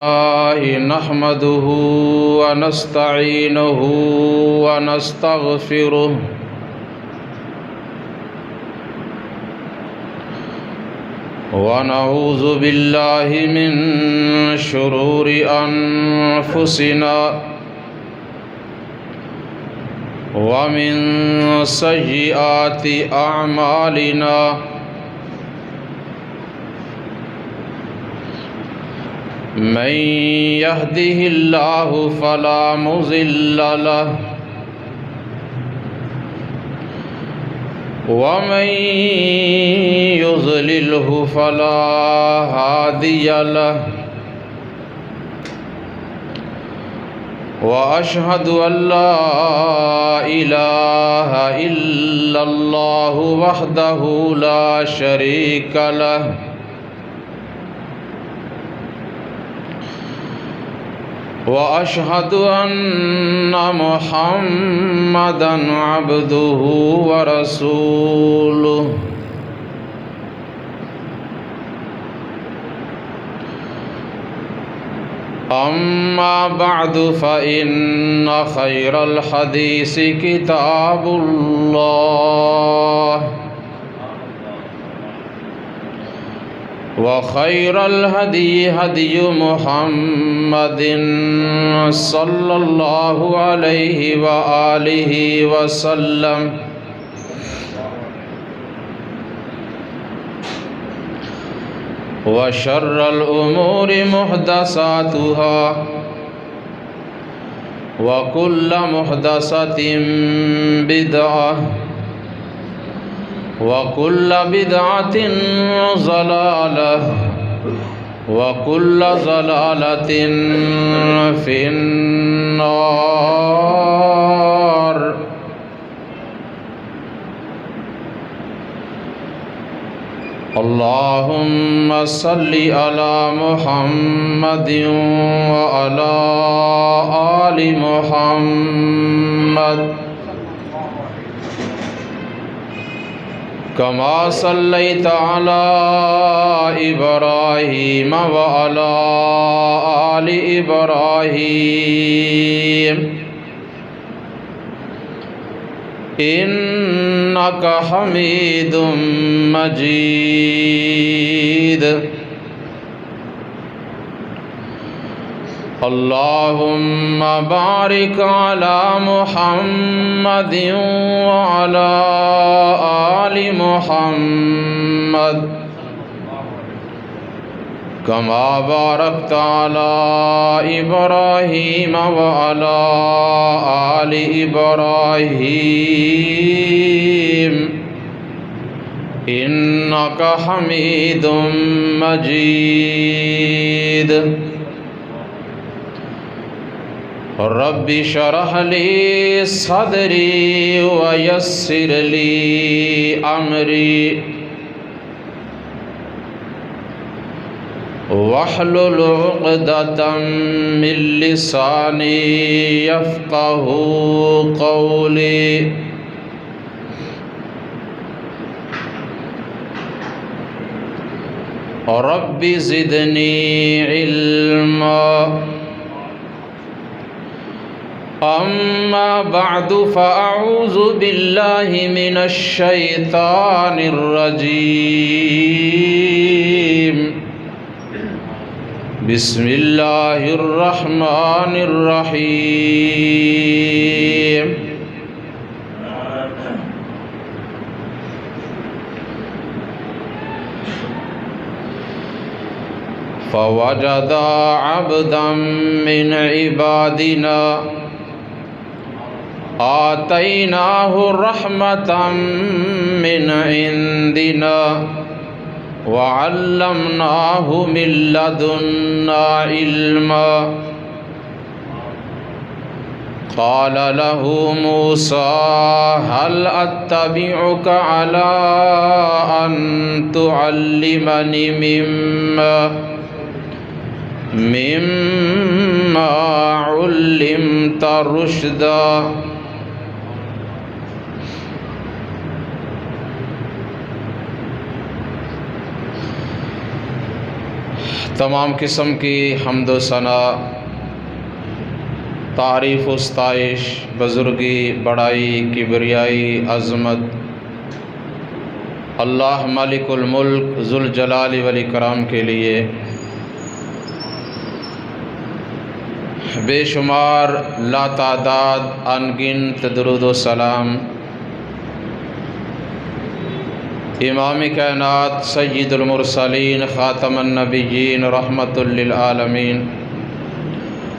نحمده ونستعينه ونستغفره ونعوذ بالله من شرور أنفسنا ومن سيئات أعمالنا من يهده الله فلا مضل له ومن يضلله فلا هادي له وأشهد أن لا إله إلا الله وحده لا شريك له وأشهد أن محمدًا عبده ورسوله أما بعد فإن خير الحديث كتاب الله وخير الهدي هدي محمد صلى الله عليه وآله وسلم وشر الأمور محدثاتها وكل محدثة بدعة وكل بدعة ضلالة وكل ضلالة في النار اللهم صل على محمد وعلى آل محمد كما صليت على إبراهيم وعلى آل إبراهيم إنك حميد مجيد اللهم بارك على محمد وعلى آل محمد كما باركت على إبراهيم وعلى آل إبراهيم إنك حميد مجيد رب اشرح لي صدري ويسر لي أمري واحلل عقدة من لساني يفقه قولي رب زدني علما أما بعد فأعوذ بالله من الشيطان الرجيم بسم الله الرحمن الرحيم فوجد عبدا من عبادنا آتيناه رحمة من عندنا وعلمناه من لدنا علما قال له موسى هل أتبعك على أن تعلمني مما علمت رشدا تمام قسم کی حمد و ثنا، تعریف و ستائش، بزرگی، بڑائی، کبریائی، عظمت اللہ مالک الملک ذوالجلال والاکرام کے لیے بے شمار لا تعداد ان گنت درود و سلام امام کائنات سید المرسلین خاتم النبیین رحمت للعالمین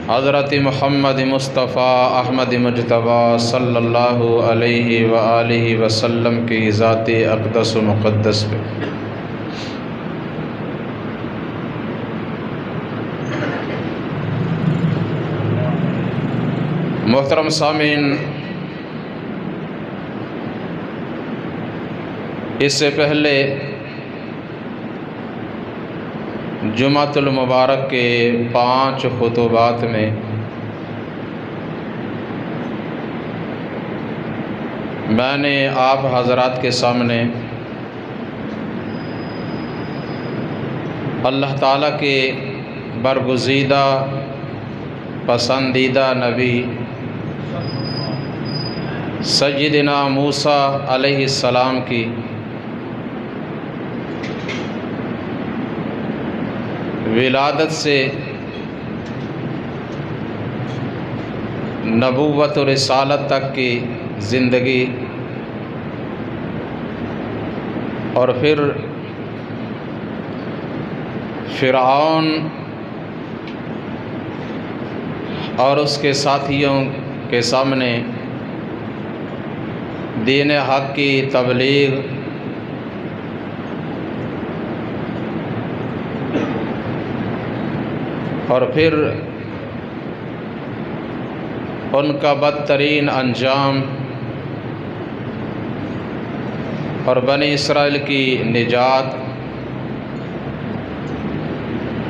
حضرت محمد مصطفیٰ احمد مجتبیٰ صلی اللہ علیہ وآلہ وسلم کی ذات اقدس و مقدس پہ محترم سامعین، اس سے پہلے جمعۃ المبارک کے 5 خطبات میں میں نے آپ حضرات کے سامنے اللہ تعالیٰ کے برگزیدہ پسندیدہ نبی سیدنا موسیٰ علیہ السلام کی ولادت سے نبوت و رسالت تک کی زندگی اور پھر فرعون اور اس کے ساتھیوں کے سامنے دین حق کی تبلیغ اور پھر ان کا بدترین انجام اور بنی اسرائیل کی نجات،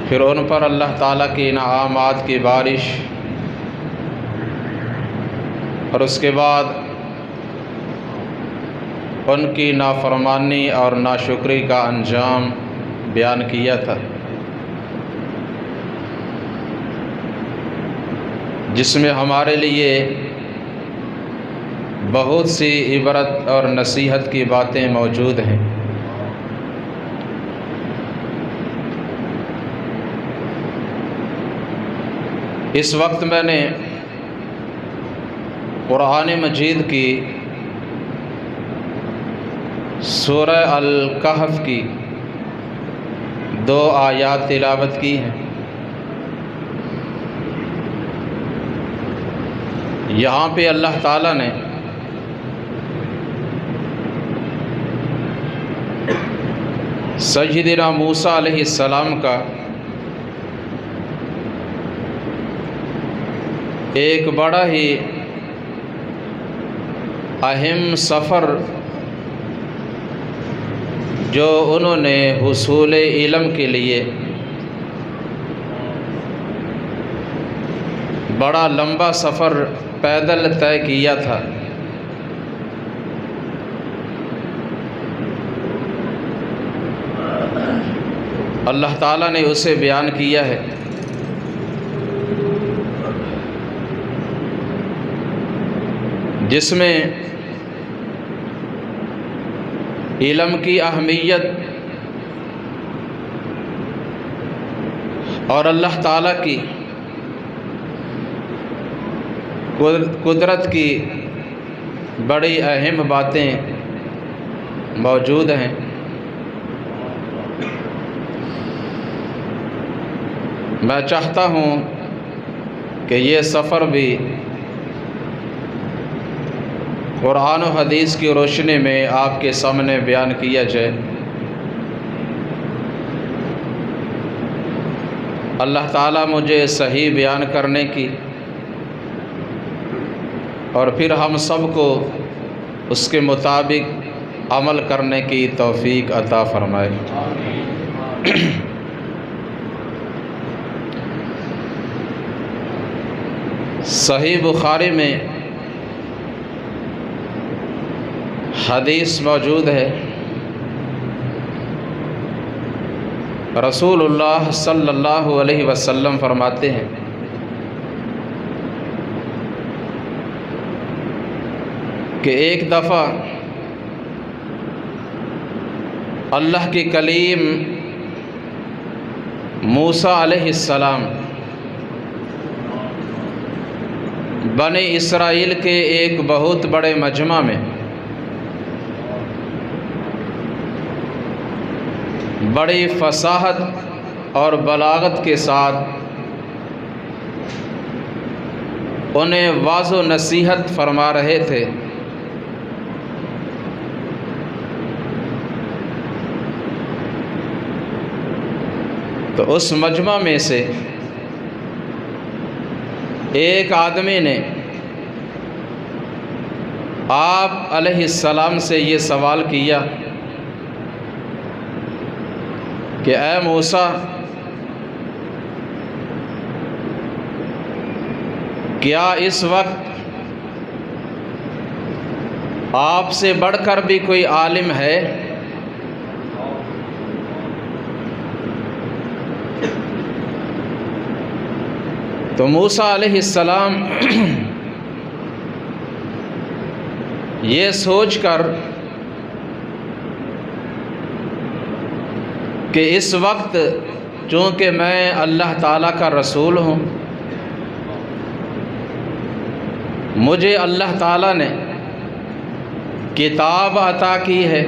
پھر ان پر اللہ تعالیٰ کی انعامات کی بارش، اور اس کے بعد ان کی نافرمانی اور ناشکری کا انجام بیان کیا تھا، جس میں ہمارے لیے بہت سی عبرت اور نصیحت کی باتیں موجود ہیں۔ اس وقت میں نے قرآن مجید کی سورہ الکہف کی 2 آیات تلاوت کی ہیں۔ یہاں پہ اللہ تعالیٰ نے سیدنا موسیٰ علیہ السلام کا ایک بڑا ہی اہم سفر جو انہوں نے حصول علم کے لیے بڑا لمبا سفر پیدل طے کیا تھا، اللہ تعالیٰ نے اسے بیان کیا ہے۔ جس میں علم کی اہمیت اور اللہ تعالیٰ کی قدرت کی بڑی اہم باتیں موجود ہیں۔ میں چاہتا ہوں کہ یہ سفر بھی قرآن و حدیث کی روشنی میں آپ کے سامنے بیان کیا جائے۔ اللہ تعالیٰ مجھے صحیح بیان کرنے کی اور پھر ہم سب کو اس کے مطابق عمل کرنے کی توفیق عطا فرمائے۔ صحیح بخاری میں حدیث موجود ہے، رسول اللہ صلی اللہ علیہ وسلم فرماتے ہیں کہ ایک دفعہ اللہ کے کلیم موسیٰ علیہ السلام بنی اسرائیل کے ایک بہت بڑے مجمع میں بڑی فصاحت اور بلاغت کے ساتھ انہیں واعظ و نصیحت فرما رہے تھے۔ تو اس مجمع میں سے ایک آدمی نے آپ علیہ السلام سے یہ سوال کیا کہ اے موسیٰ، کیا اس وقت آپ سے بڑھ کر بھی کوئی عالم ہے؟ تو موسیٰ علیہ السلام یہ سوچ کر کہ اس وقت چونکہ میں اللہ تعالیٰ کا رسول ہوں، مجھے اللہ تعالیٰ نے کتاب عطا کی ہے،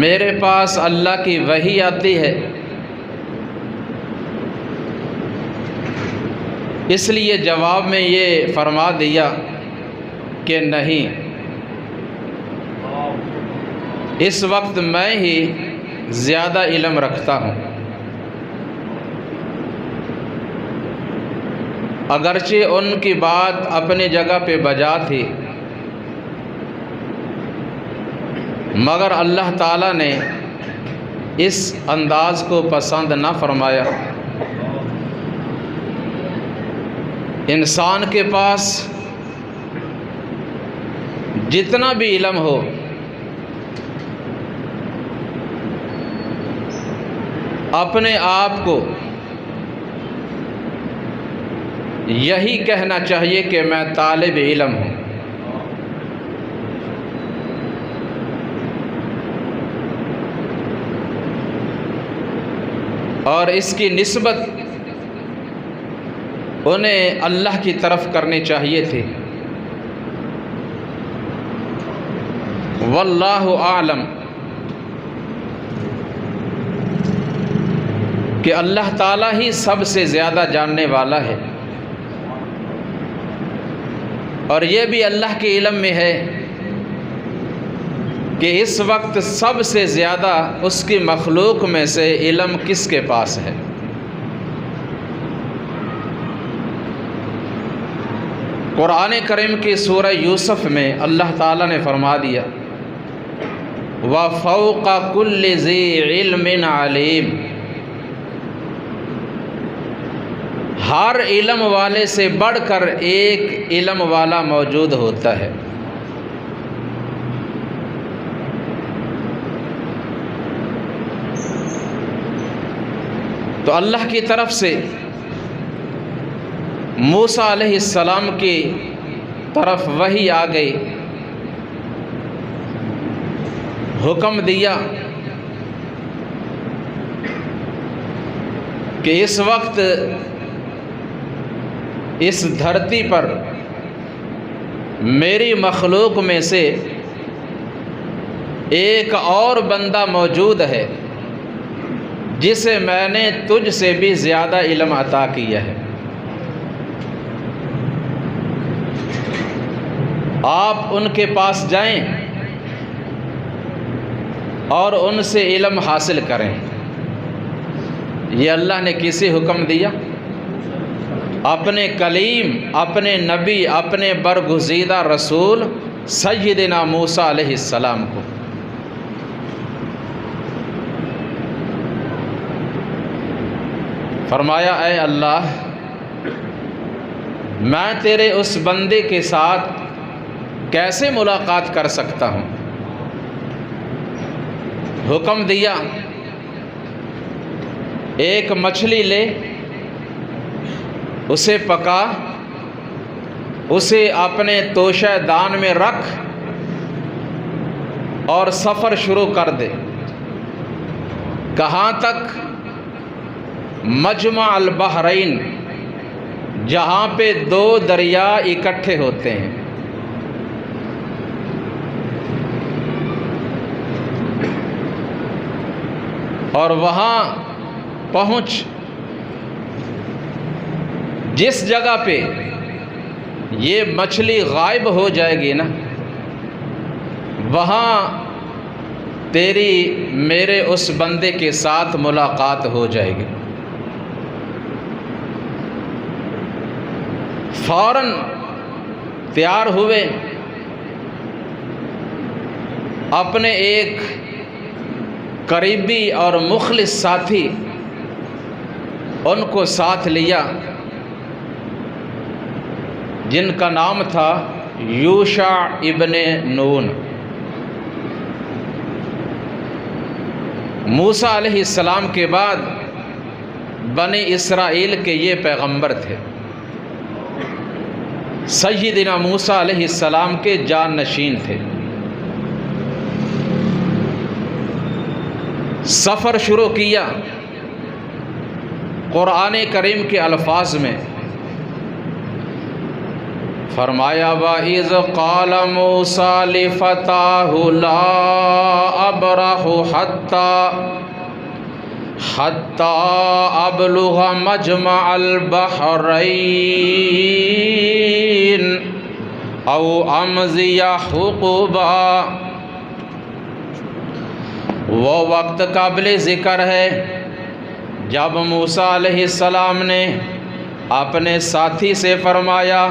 میرے پاس اللہ کی وحی آتی ہے، اس لیے جواب میں یہ فرما دیا کہ نہیں، اس وقت میں ہی زیادہ علم رکھتا ہوں۔ اگرچہ ان کی بات اپنی جگہ پہ بجا تھی، مگر اللہ تعالیٰ نے اس انداز کو پسند نہ فرمایا۔ انسان کے پاس جتنا بھی علم ہو، اپنے آپ کو یہی کہنا چاہیے کہ میں طالب علم ہوں۔ اور اس کی نسبت انہیں اللہ کی طرف کرنی چاہیے تھی۔ واللہ اعلم، کہ اللہ تعالیٰ ہی سب سے زیادہ جاننے والا ہے، اور یہ بھی اللہ کے علم میں ہے کہ اس وقت سب سے زیادہ اس کی مخلوق میں سے علم کس کے پاس ہے۔ قرآن کریم کی سورہ یوسف میں اللہ تعالیٰ نے فرما دیا وَفَوْقَ كُلِّ ذِي عِلْمٍ عَلِيمٍ، ہر علم والے سے بڑھ کر ایک علم والا موجود ہوتا ہے۔ تو اللہ کی طرف سے موسیٰ علیہ السلام کی طرف وحی آ گئی، حکم دیا کہ اس وقت اس دھرتی پر میری مخلوق میں سے ایک اور بندہ موجود ہے جسے میں نے تجھ سے بھی زیادہ علم عطا کیا ہے، آپ ان کے پاس جائیں اور ان سے علم حاصل کریں۔ یہ اللہ نے کسی حکم دیا؟ اپنے کلیم، اپنے نبی، اپنے برگزیدہ رسول سیدنا موسیٰ علیہ السلام کو۔ فرمایا اے اللہ، میں تیرے اس بندے کے ساتھ کیسے ملاقات کر سکتا ہوں حکم دیا ایک مچھلی لے، اسے پکا، اسے اپنے توشہ دان میں رکھ اور سفر شروع کر دے۔ کہاں تک؟ مجمع البحرین، جہاں پہ دو دریا اکٹھے ہوتے ہیں۔ اور وہاں پہنچ، جس جگہ پہ یہ مچھلی غائب ہو جائے گی نا، وہاں تیری میرے اس بندے کے ساتھ ملاقات ہو جائے گی۔ فوراً تیار ہوئے، اپنے ایک قریبی اور مخلص ساتھی ان کو ساتھ لیا، جن کا نام تھا یوشع ابن نون۔ موسیٰ علیہ السلام کے بعد بنی اسرائیل کے یہ پیغمبر تھے، سیدنا موسیٰ علیہ السلام کے جان نشین تھے۔ سفر شروع کیا۔ قرآن کریم کے الفاظ میں فرمایا وَإِذْ قَالَ مُوسَىٰ لِفَتَاهُ لَا أَبْرَحُ حَتَّىٰ أَبْلُغَ مَجْمَعَ الْبَحْرَيْنِ أَوْ أَمْضِيَ حُقُبًا۔ وہ وقت قابل ذکر ہے جب موسیٰ علیہ السلام نے اپنے ساتھی سے فرمایا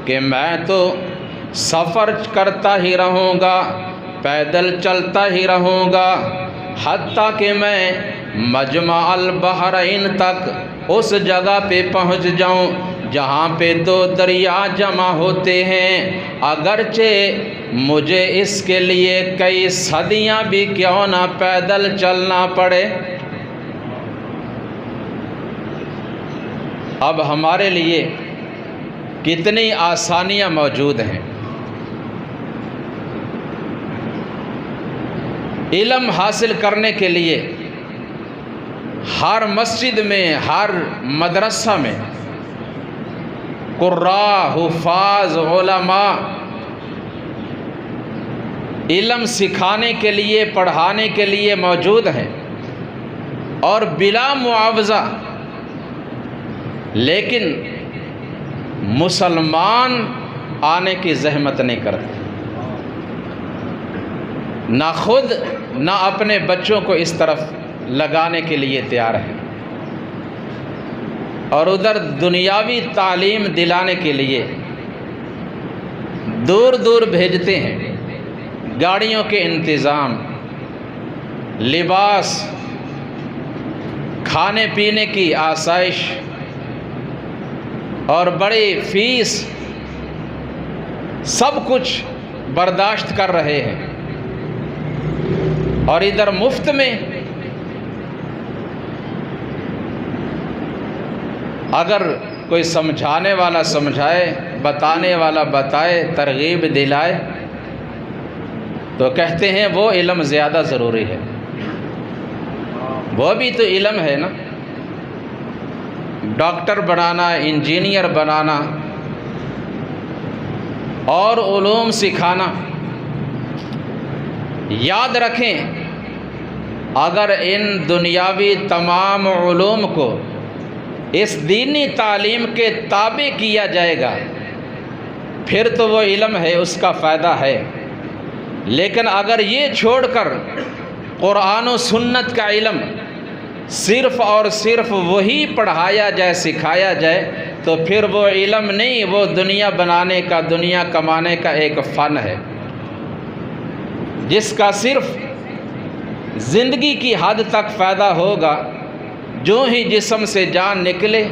کہ میں تو سفر کرتا ہی رہوں گا، پیدل چلتا ہی رہوں گا، حتیٰ کہ میں مجمع البحرین تک اس جگہ پہ پہنچ جاؤں جہاں پہ دو دریا جمع ہوتے ہیں، اگرچہ مجھے اس کے لیے کئی صدیاں بھی کیوں نہ پیدل چلنا پڑے۔ اب ہمارے لیے کتنی آسانیاں موجود ہیں۔ علم حاصل کرنے کے لیے ہر مسجد میں، ہر مدرسہ میں قراء، حفاظ، علماء علم سکھانے کے لیے، پڑھانے کے لیے موجود ہیں اور بلا معاوضہ، لیکن مسلمان آنے کی زحمت نہیں کرتے، نہ خود نہ اپنے بچوں کو اس طرف لگانے کے لیے تیار ہیں، اور ادھر دنیاوی تعلیم دلانے کے لیے دور دور بھیجتے ہیں۔ گاڑیوں کے انتظام، لباس، کھانے پینے کی آسائش اور بڑی فیس، سب کچھ برداشت کر رہے ہیں، اور ادھر مفت میں اگر کوئی سمجھانے والا سمجھائے، بتانے والا بتائے، ترغیب دلائے تو کہتے ہیں وہ علم زیادہ ضروری ہے۔ وہ بھی تو علم ہے نا، ڈاکٹر بنانا، انجینئر بنانا اور علوم سکھانا۔ یاد رکھیں، اگر ان دنیاوی تمام علوم کو اس دینی تعلیم کے تابع کیا جائے گا پھر تو وہ علم ہے، اس کا فائدہ ہے۔ لیکن اگر یہ چھوڑ کر قرآن و سنت کا علم صرف اور صرف وہی پڑھایا جائے، سکھایا جائے، تو پھر وہ علم نہیں، وہ دنیا بنانے کا، دنیا کمانے کا ایک فن ہے، جس کا صرف زندگی کی حد تک فائدہ ہوگا۔ جو ہی جسم سے جان نکلے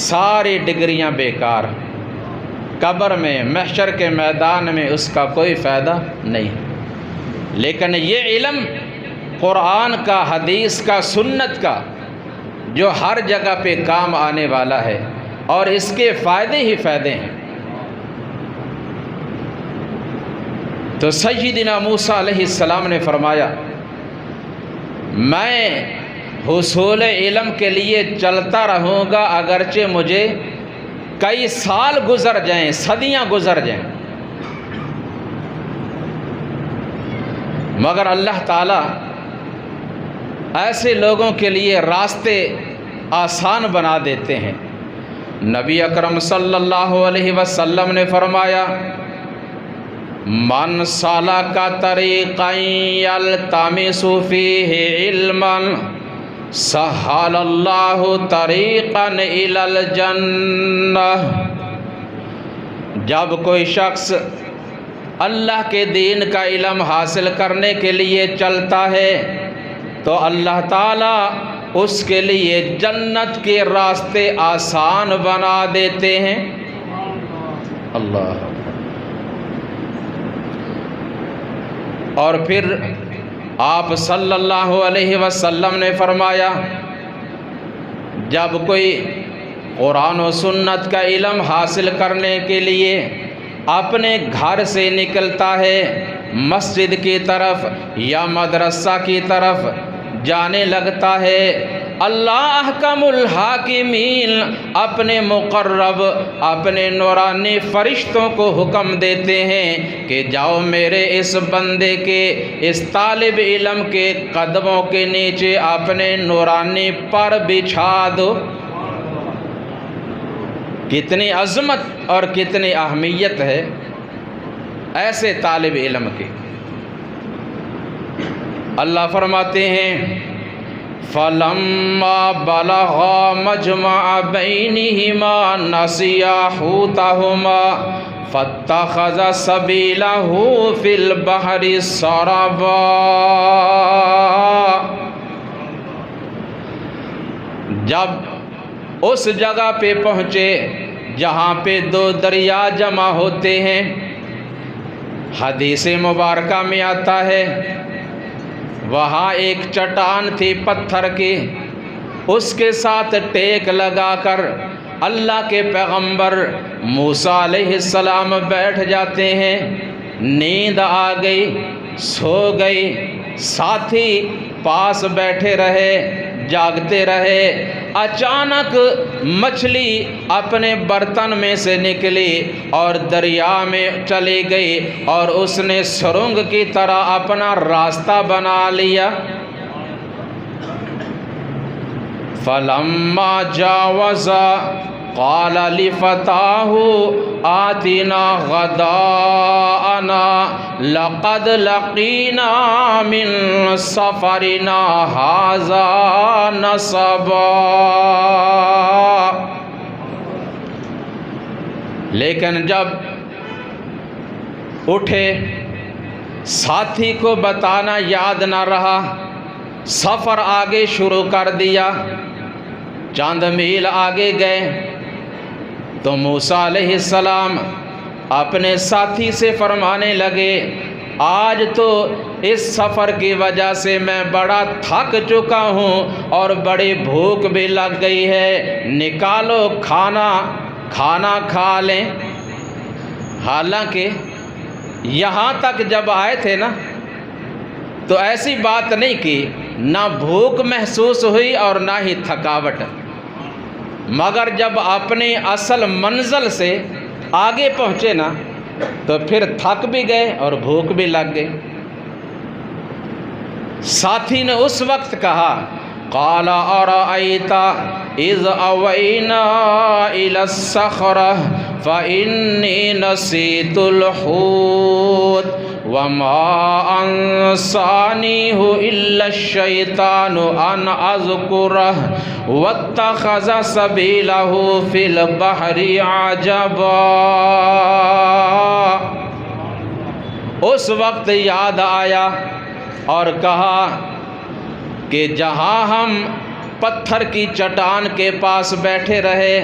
ساری ڈگریاں بیکار، قبر میں، محشر کے میدان میں اس کا کوئی فائدہ نہیں۔ لیکن یہ علم قرآن کا، حدیث کا، سنت کا، جو ہر جگہ پہ کام آنے والا ہے اور اس کے فائدے ہی فائدے ہیں۔ تو سیدنا موسیٰ علیہ السلام نے فرمایا میں حصول علم کے لیے چلتا رہوں گا، اگرچہ مجھے کئی سال گزر جائیں، صدیاں گزر جائیں، مگر اللہ تعالیٰ ایسے لوگوں کے لیے راستے آسان بنا دیتے ہیں۔ نبی اکرم صلی اللہ علیہ وسلم نے فرمایا من سلک طریقا یلتمس فیہ علما سہل اللہ طریقا الی الجنہ۔ جب کوئی شخص اللہ کے دین کا علم حاصل کرنے کے لیے چلتا ہے تو اللہ تعالیٰ اس کے لیے جنت کے راستے آسان بنا دیتے ہیں۔ اللہ۔ اور پھر آپ صلی اللہ علیہ وسلم نے فرمایا جب کوئی قرآن و سنت کا علم حاصل کرنے کے لیے اپنے گھر سے نکلتا ہے، مسجد کی طرف یا مدرسہ کی طرف جانے لگتا ہے، اللہ احکم الحاکمین اپنے مقرب، اپنے نورانی فرشتوں کو حکم دیتے ہیں کہ جاؤ میرے اس بندے کے، اس طالب علم کے قدموں کے نیچے اپنے نورانی پر بچھا دو۔ کتنی عظمت اور کتنی اہمیت ہے ایسے طالب علم کی۔ اللہ فرماتے ہیں فَلَمَّا بَلَغَا مَجْمَعَ بَيْنِهِمَا نَسِيَا حُوتَهُمَا فَاتَّخَذَ سَبِيلَهُ فِي الْبَحْرِ سَرَبًا۔ جب اس جگہ پہ پہنچے جہاں پہ دو دریا جمع ہوتے ہیں، حدیث مبارکہ میں آتا ہے وہاں ایک چٹان تھی پتھر کی، اس کے ساتھ ٹیک لگا کر اللہ کے پیغمبر موسیٰ علیہ السلام بیٹھ جاتے ہیں۔ نیند آ گئی، سو گئی، ساتھی پاس بیٹھے رہے، جاگتے رہے۔ اچانک مچھلی اپنے برتن میں سے نکلی اور دریا میں چلی گئی اور اس نے سرنگ کی طرح اپنا راستہ بنا لیا۔ فَلَمَّا جَاوَزَا قَالَ لِفَتَاهُ آتِنَا غَدَاءَنَا لَقَدْ لَقِينَا مِن سَفَرِنَا هَذَا نَصَبًا۔ لیکن جب اٹھے ساتھی کو بتانا یاد نہ رہا، سفر آگے شروع کر دیا، چند میل آگے گئے تو موسیٰ علیہ السلام اپنے ساتھی سے فرمانے لگے آج تو اس سفر کی وجہ سے میں بڑا تھک چکا ہوں اور بڑی بھوک بھی لگ گئی ہے، نکالو کھانا کھا لیں۔ حالانکہ یہاں تک جب آئے تھے نا تو ایسی بات نہیں کی، نہ بھوک محسوس ہوئی اور نہ ہی تھکاوٹ، مگر جب اپنی اصل منزل سے آگے پہنچے نا تو پھر تھک بھی گئے اور بھوک بھی لگ گئی۔ ساتھی نے اس وقت کہا قال ارأيت اذ اوينا الى الصخرة فإني نسيت الحوت وما انسانيه الا الشيطان ان اذكره واتخذ سبيله في البحر عجبا۔ اس وقت یاد آیا اور کہا کہ جہاں ہم پتھر کی چٹان کے پاس بیٹھے رہے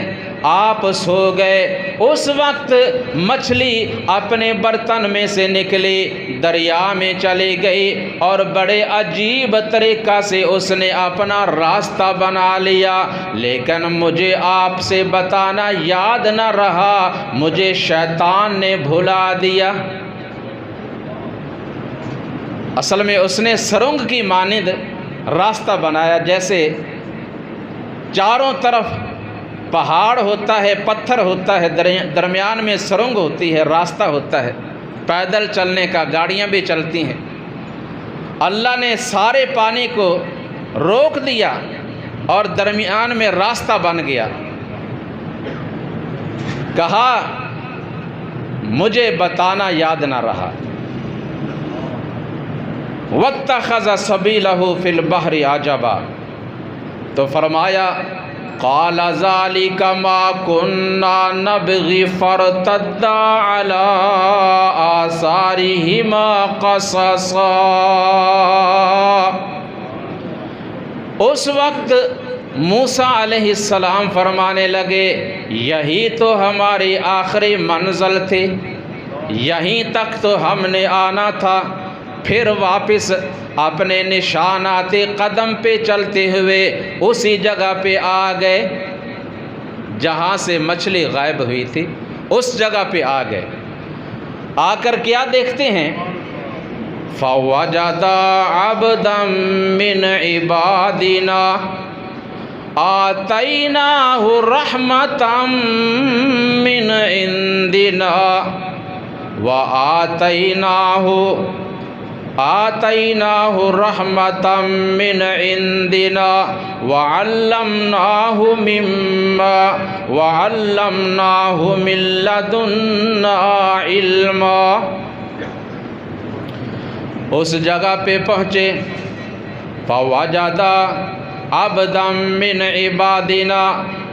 آپ سو گئے۔ اس وقت مچھلی اپنے برتن میں سے نکلی، دریا میں چلی گئی اور بڑے عجیب طریقہ سے اس نے اپنا راستہ بنا لیا، لیکن مجھے آپ سے بتانا یاد نہ رہا، مجھے شیطان نے بھلا دیا۔ اصل میں اس نے سرنگ کی مانند راستہ بنایا، جیسے چاروں طرف پہاڑ ہوتا ہے، پتھر ہوتا ہے، درمیان میں سرنگ ہوتی ہے، راستہ ہوتا ہے پیدل چلنے کا، گاڑیاں بھی چلتی ہیں۔ اللہ نے سارے پانی کو روک دیا اور درمیان میں راستہ بن گیا۔ کہا مجھے بتانا یاد نہ رہا۔ واتخذ سبیلہ فی البحر عجبا، تو فرمایا قال ذلک ما کنا نبغی فارتدا علی آثارہما قصصا۔ اس وقت موسیٰ علیہ السلام فرمانے لگے یہی تو ہماری آخری منزل تھی، یہیں تک تو ہم نے آنا تھا، پھر واپس اپنے نشانات قدم پہ چلتے ہوئے اسی جگہ پہ آ گئے جہاں سے مچھلی غائب ہوئی تھی، اس جگہ پہ آ گئے۔ آ کر کیا دیکھتے ہیں؟ فَوَجَدَ عَبْدًا مِّنْ عِبَادِنَا آتَيْنَاهُ رَحْمَةً مِّنْ عِنْدِنَا آتَيْنَاهُ رَحْمَةً مِّنْ عِنْدِنَا وَعَلَّمْنَاهُ مِن لَّدُنَّا عِلْمًا۔ اس جگہ پہ پہنچے، فَوَجَدَ عَبْدًا مِّنْ عِبَادِنَا،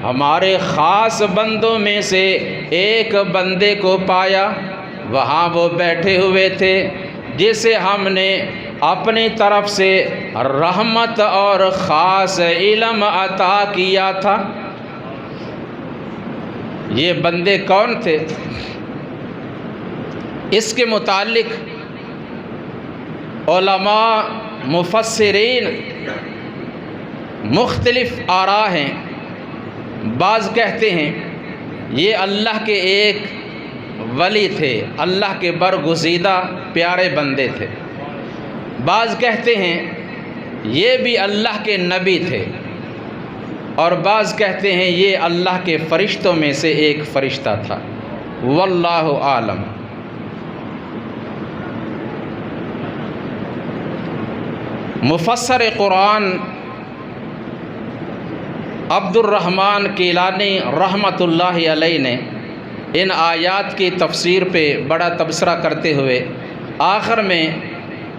ہمارے خاص بندوں میں سے ایک بندے کو پایا، وہاں وہ بیٹھے ہوئے تھے، جسے ہم نے اپنی طرف سے رحمت اور خاص علم عطا کیا تھا۔ یہ بندے کون تھے؟ اس کے متعلق علماء مفسرین مختلف آراء ہیں۔ بعض کہتے ہیں یہ اللہ کے ایک ولی تھے، اللہ کے برگزیدہ پیارے بندے تھے۔ بعض کہتے ہیں یہ بھی اللہ کے نبی تھے، اور بعض کہتے ہیں یہ اللہ کے فرشتوں میں سے ایک فرشتہ تھا، واللہ عالم۔ مفسر قرآن عبد الرحمن کیلانی رحمۃ اللہ علیہ نے ان آیات کی تفسیر پہ بڑا تبصرہ کرتے ہوئے آخر میں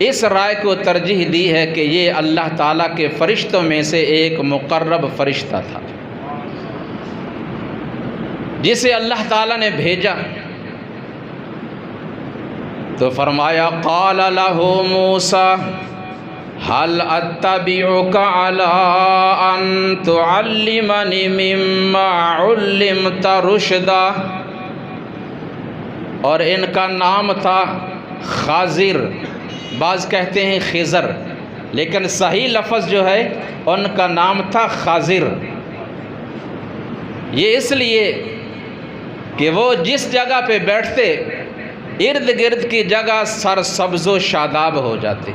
اس رائے کو ترجیح دی ہے کہ یہ اللہ تعالیٰ کے فرشتوں میں سے ایک مقرب فرشتہ تھا جسے اللہ تعالیٰ نے بھیجا۔ تو فرمایا قال لہ موسیٰ هل اتبعک علی ان تعلمنی مما علمت رشدا، اور ان کا نام تھا خاضر، بعض کہتے ہیں خضر، لیکن صحیح لفظ جو ہے ان کا نام تھا خاضر۔ یہ اس لیے کہ وہ جس جگہ پہ بیٹھتے ارد گرد کی جگہ سرسبز و شاداب ہو جاتی،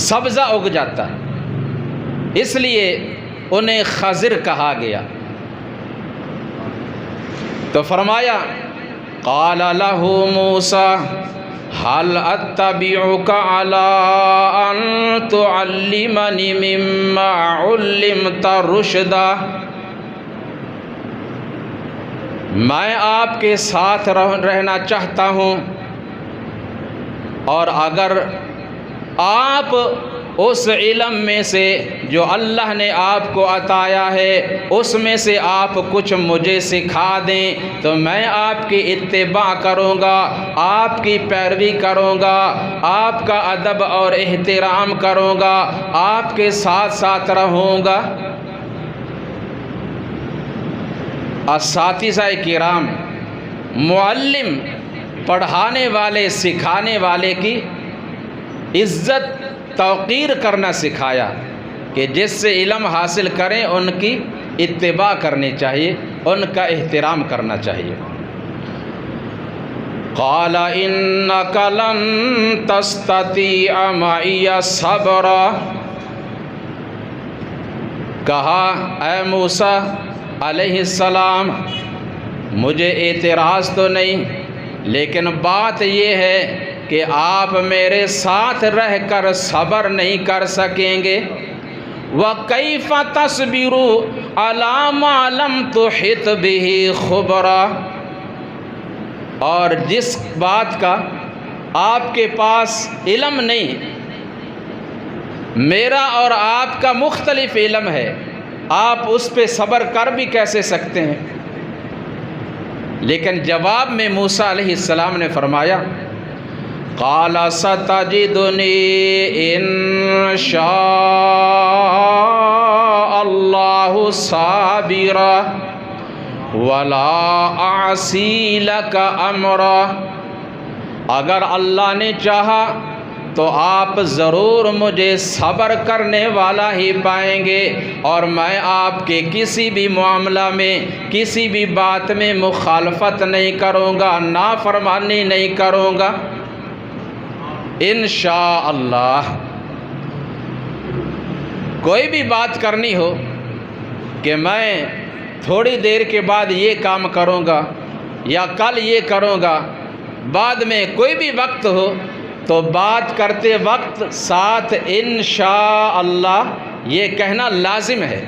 سبزہ اگ جاتا، اس لیے انہیں خضر کہا گیا۔ تو فرمایا قال لہ موسیٰ هل اتبعک علی ان تعلمنی مما علمت رشدا، میں آپ کے ساتھ رہنا چاہتا ہوں، اور اگر آپ اس علم میں سے جو اللہ نے آپ کو عطایا ہے اس میں سے آپ کچھ مجھے سکھا دیں تو میں آپ کی اتباع کروں گا، آپ کی پیروی کروں گا، آپ کا ادب اور احترام کروں گا، آپ کے ساتھ ساتھ رہوں گا۔ اساتذہ کرام، معلم، پڑھانے والے، سکھانے والے کی عزت توقیر کرنا سکھایا کہ جس سے علم حاصل کریں ان کی اتباع کرنی چاہیے، ان کا احترام کرنا چاہیے۔ قال انک لن تستطیع معی صبرا، کہا اے موسیٰ علیہ السلام مجھے اعتراض تو نہیں، لیکن بات یہ ہے کہ آپ میرے ساتھ رہ کر صبر نہیں کر سکیں گے۔ وَكَيْفَ تَصْبِرُوا عَلَىٰ مَا لَمْ تُحِطْ بِهِ خُبْرًا، اور جس بات کا آپ کے پاس علم نہیں، میرا اور آپ کا مختلف علم ہے، آپ اس پہ صبر کر بھی کیسے سکتے ہیں؟ لیکن جواب میں موسیٰ علیہ السلام نے فرمایا قال ستجدنی ان شاء اللہ صابرا ولا اعصی لک امرا، اگر اللہ نے چاہا تو آپ ضرور مجھے صبر کرنے والا ہی پائیں گے، اور میں آپ کے کسی بھی معاملہ میں، کسی بھی بات میں مخالفت نہیں کروں گا، نافرمانی نہیں کروں گا انشاءاللہ۔ کوئی بھی بات کرنی ہو کہ میں تھوڑی دیر کے بعد یہ کام کروں گا یا کل یہ کروں گا، بعد میں کوئی بھی وقت ہو تو بات کرتے وقت ساتھ انشاءاللہ یہ کہنا لازم ہے۔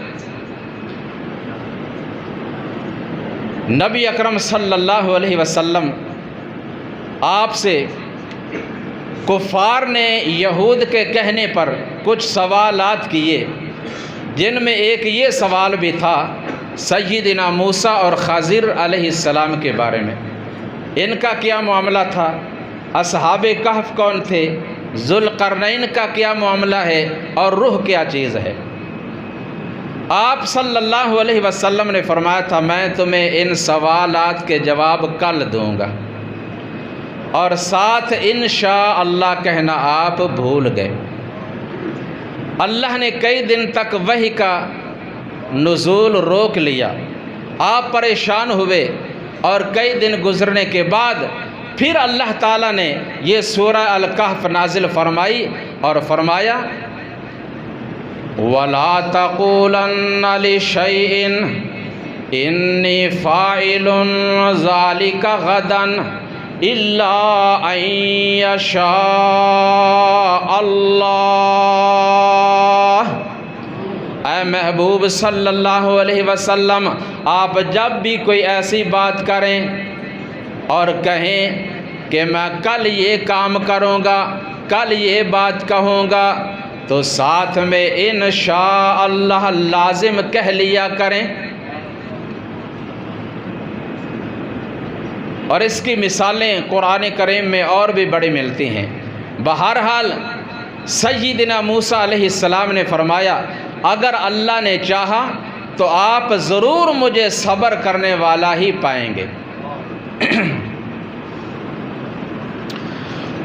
نبی اکرم صلی اللہ علیہ وسلم آپ سے کفار نے یہود کے کہنے پر کچھ سوالات کیے، جن میں ایک یہ سوال بھی تھا سیدنا موسیٰ اور خضر علیہ السلام کے بارے میں، ان کا کیا معاملہ تھا، اصحاب کہف کون تھے، ذوالقرنین کا کیا معاملہ ہے، اور روح کیا چیز ہے۔ آپ صلی اللہ علیہ وسلم نے فرمایا تھا میں تمہیں ان سوالات کے جواب کل دوں گا، اور ساتھ انشاءاللہ کہنا آپ بھول گئے۔ اللہ نے کئی دن تک وحی کا نزول روک لیا، آپ پریشان ہوئے، اور کئی دن گزرنے کے بعد پھر اللہ تعالیٰ نے یہ سورہ الکہف نازل فرمائی اور فرمایا وَلَا تَقُولَنَّ لِشَيْءٍ إِنِّي فَاعِلٌ ذَلِكَ غَدًا إِلَّا أَن يَشَاءَ اللَّهُ۔ اے محبوب صلی اللہ علیہ وسلم، آپ جب بھی کوئی ایسی بات کریں اور کہیں کہ میں کل یہ کام کروں گا، کل یہ بات کہوں گا، تو ساتھ میں انشاءاللہ لازم کہہ لیا کریں۔ اور اس کی مثالیں قرآن کریم میں اور بھی بڑی ملتی ہیں۔ بہرحال سیدنا موسیٰ علیہ السلام نے فرمایا اگر اللہ نے چاہا تو آپ ضرور مجھے صبر کرنے والا ہی پائیں گے۔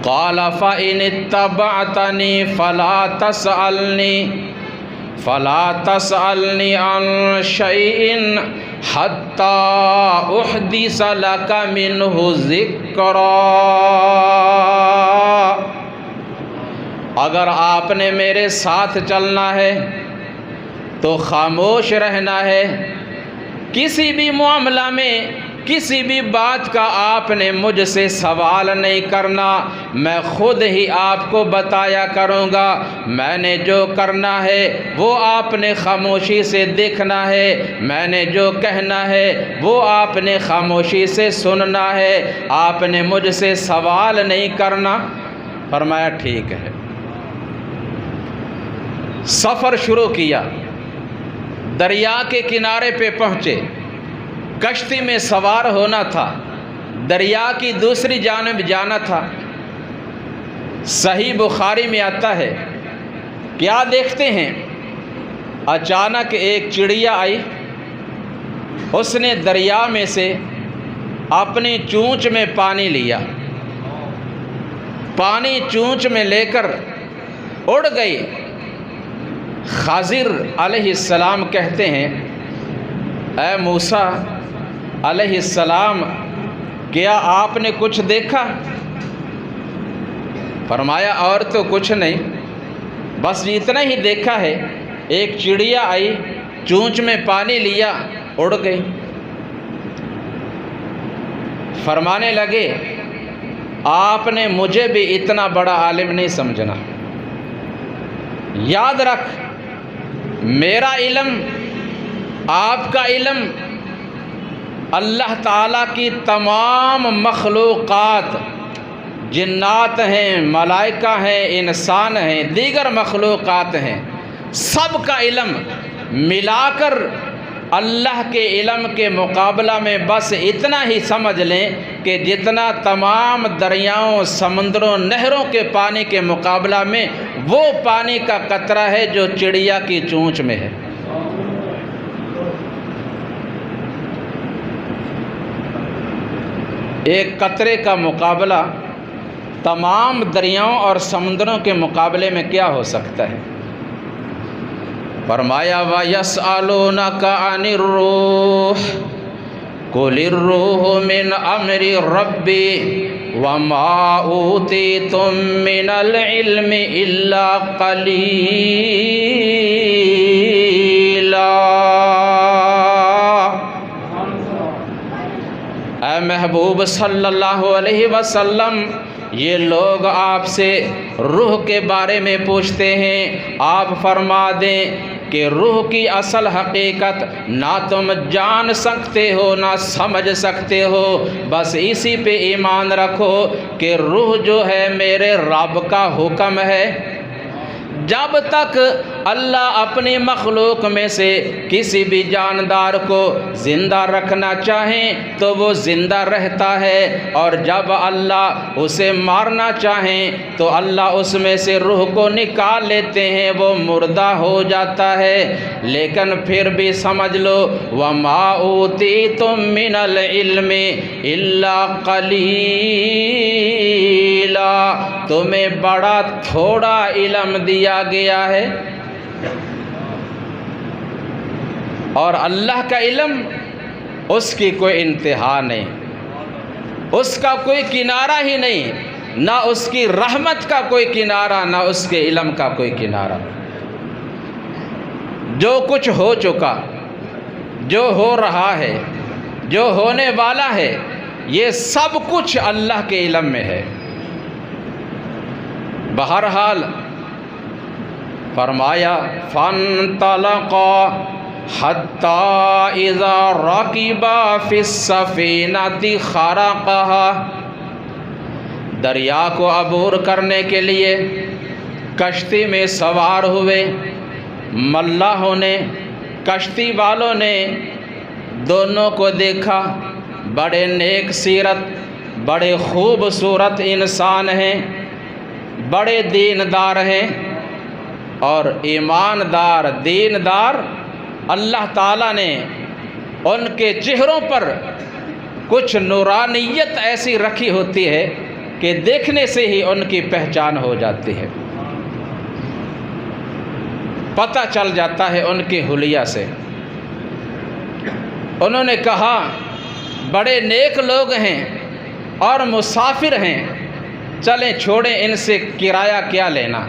قال فَإِنِ اتَّبَعْتَنِي فَلَا تَسْأَلْنِي عَنْ شَيْءٍ حَتَّى أُحْدِثَ لَكَ مِنْهُ ذِكْرًا۔ اگر آپ نے میرے ساتھ چلنا ہے تو خاموش رہنا ہے، کسی بھی معاملہ میں کسی بھی بات کا آپ نے مجھ سے سوال نہیں کرنا، میں خود ہی آپ کو بتایا کروں گا۔ میں نے جو کرنا ہے وہ آپ نے خاموشی سے دیکھنا ہے، میں نے جو کہنا ہے وہ آپ نے خاموشی سے سننا ہے، آپ نے مجھ سے سوال نہیں کرنا۔ فرمایا ٹھیک ہے۔ سفر شروع کیا، دریا کے کنارے پہ پہنچے، کشتی میں سوار ہونا تھا، دریا کی دوسری جانب جانا تھا۔ صحیح بخاری میں آتا ہے کیا دیکھتے ہیں، اچانک ایک چڑیا آئی، اس نے دریا میں سے اپنی چونچ میں پانی لیا، پانی چونچ میں لے کر اڑ گئی۔ خضر علیہ السلام کہتے ہیں اے موسیٰ علیہ السلام، کیا آپ نے کچھ دیکھا؟ فرمایا اور تو کچھ نہیں، بس اتنا ہی دیکھا ہے، ایک چڑیا آئی، چونچ میں پانی لیا، اڑ گئی۔ فرمانے لگے آپ نے مجھے بھی اتنا بڑا عالم نہیں سمجھنا، یاد رکھ میرا علم، آپ کا علم اللہ تعالیٰ کی تمام مخلوقات، جنات ہیں، ملائکہ ہیں، انسان ہیں، دیگر مخلوقات ہیں، سب کا علم ملا کر اللہ کے علم کے مقابلہ میں بس اتنا ہی سمجھ لیں کہ جتنا تمام دریاؤں، سمندروں، نہروں کے پانی کے مقابلہ میں وہ پانی کا قطرہ ہے جو چڑیا کی چونچ میں ہے۔ ایک قطرے کا مقابلہ تمام دریاؤں اور سمندروں کے مقابلے میں کیا ہو سکتا ہے؟ فرمایا وَيَسْأَلُونَكَ عَنِ الرُّوحِ قُلِ الرُّوحُ مِنْ أَمْرِ رَبِّي وَمَا أُوتِيتُم مِّنَ الْعِلْمِ إِلَّا قَلِيلًا۔ اے محبوب صلی اللہ علیہ وسلم، یہ لوگ آپ سے روح کے بارے میں پوچھتے ہیں، آپ فرما دیں کہ روح کی اصل حقیقت نہ تم جان سکتے ہو نہ سمجھ سکتے ہو، بس اسی پہ ایمان رکھو کہ روح جو ہے میرے رب کا حکم ہے۔ جب تک اللہ اپنی مخلوق میں سے کسی بھی جاندار کو زندہ رکھنا چاہیں تو وہ زندہ رہتا ہے، اور جب اللہ اسے مارنا چاہیں تو اللہ اس میں سے روح کو نکال لیتے ہیں، وہ مردہ ہو جاتا ہے۔ لیکن پھر بھی سمجھ لو وَمَا أُوتِيتُم مِّنَ الْعِلْمِ إِلَّا قَلِيلًا، تمہیں بڑا تھوڑا علم دیا گیا ہے، اور اللہ کا علم اس کی کوئی انتہا نہیں، اس کا کوئی کنارہ ہی نہیں، نہ اس کی رحمت کا کوئی کنارہ، نہ اس کے علم کا کوئی کنارہ۔ جو کچھ ہو چکا، جو ہو رہا ہے، جو ہونے والا ہے، یہ سب کچھ اللہ کے علم میں ہے۔ بہرحال فرمایا فَانْطَلَقَا حَتَّى إِذَا رَكِبَا فِي السَّفِينَةِ خَرَقَهَا، دریا کو عبور کرنے کے لیے کشتی میں سوار ہوئے۔ ملاحوں نے، کشتی والوں نے دونوں کو دیکھا، بڑے نیک سیرت، بڑے خوبصورت انسان ہیں، بڑے دیندار ہیں اور ایماندار، دیندار۔ اللہ تعالیٰ نے ان کے چہروں پر کچھ نورانیت ایسی رکھی ہوتی ہے کہ دیکھنے سے ہی ان کی پہچان ہو جاتی ہے، پتہ چل جاتا ہے ان کے حلیہ سے۔ انہوں نے کہا بڑے نیک لوگ ہیں اور مسافر ہیں، چلیں چھوڑیں ان سے کرایہ کیا لینا۔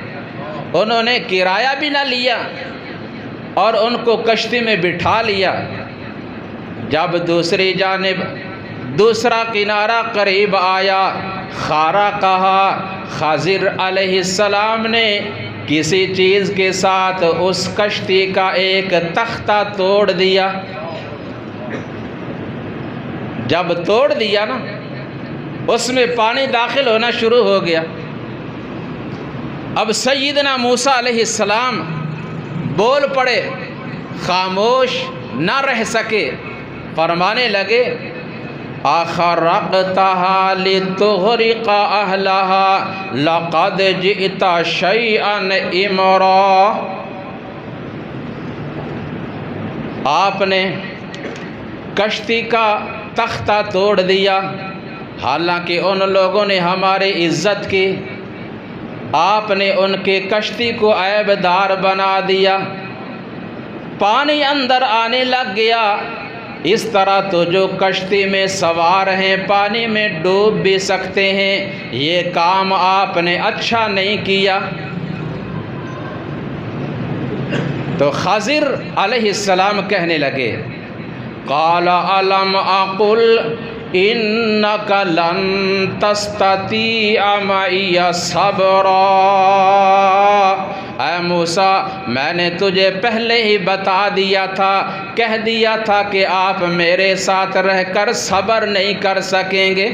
انہوں نے کرایہ بھی نہ لیا اور ان کو کشتی میں بٹھا لیا۔ جب دوسری جانب دوسرا کنارہ قریب آیا، خارا کہا، خضر علیہ السلام نے کسی چیز کے ساتھ اس کشتی کا ایک تختہ توڑ دیا۔ جب توڑ دیا نا، اس میں پانی داخل ہونا شروع ہو گیا۔ اب سیدنا موسیٰ علیہ السلام بول پڑے، خاموش نہ رہ سکے، فرمانے لگے أَخَرَقْتَهَا لِتُغْرِقَ أَهْلَهَا لَقَدْ جِئْتَ شَيْئًا إِمْرًا۔ آپ نے کشتی کا تختہ توڑ دیا، حالانکہ ان لوگوں نے ہماری عزت کی، آپ نے ان کے کشتی کو عیب دار بنا دیا، پانی اندر آنے لگ گیا۔ اس طرح تو جو کشتی میں سوار ہیں پانی میں ڈوب بھی سکتے ہیں، یہ کام آپ نے اچھا نہیں کیا۔ تو خضر علیہ السلام کہنے لگے، قال الم اقل انک لن تستطیع معی صبرا، اے موسیٰ میں نے تجھے پہلے ہی بتا دیا تھا، کہہ دیا تھا کہ آپ میرے ساتھ رہ کر صبر نہیں کر سکیں گے۔